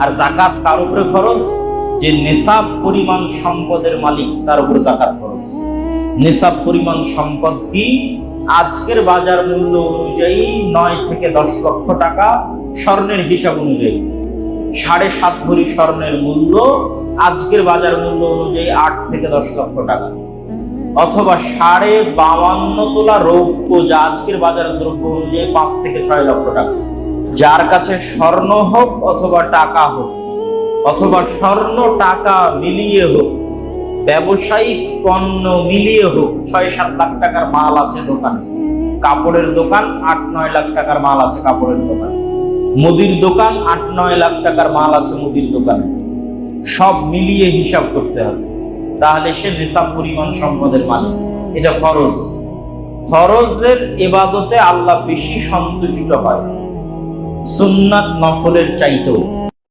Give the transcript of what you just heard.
আর যাকাত কার উপরে ফরজ? যে নিসাব পরিমাণ সম্পদের মালিক তার উপরে যাকাত ফরজ। নিসাব পরিমাণ সম্পদ কি? আজকের বাজার মূল্য অনুযায়ী 9 থেকে 10 লক্ষ টাকা, স্বর্ণের হিসাব অনুযায়ী 7.5 ভরি স্বর্ণের মূল্য আজকের বাজার মূল্য অনুযায়ী 8 থেকে 10 লক্ষ টাকা, অথবা 52.5 তোলা রৌপ্য, যা আজকের বাজার দ্রব্য অনুযায়ী 5 থেকে 6 লক্ষ টাকা। যার কাছে স্বর্ণ হোক অথবা টাকা হোক, অথবা স্বর্ণ টাকা মিলিয়ে হোক, ব্যবসায়িক পণ্য মিলিয়ে হোক, 6-7 লাখ টাকার মাল আছে দোকানে, কাপড়ের দোকান 8-9 লাখ টাকার মাল আছে কাপড়ের দোকানে, মুদির দোকান 8-9 লাখ টাকার মাল আছে মুদির দোকানে, সব মিলিয়ে হিসাব করতে হবে, তাহলে সে নিসাব পরিমাণ সম্পদের মালিক। এটা ফরজ। ফরজের ইবাদতে আল্লাহ বেশি সন্তুষ্ট হয় সুন্নাত নফলের চাইতেও।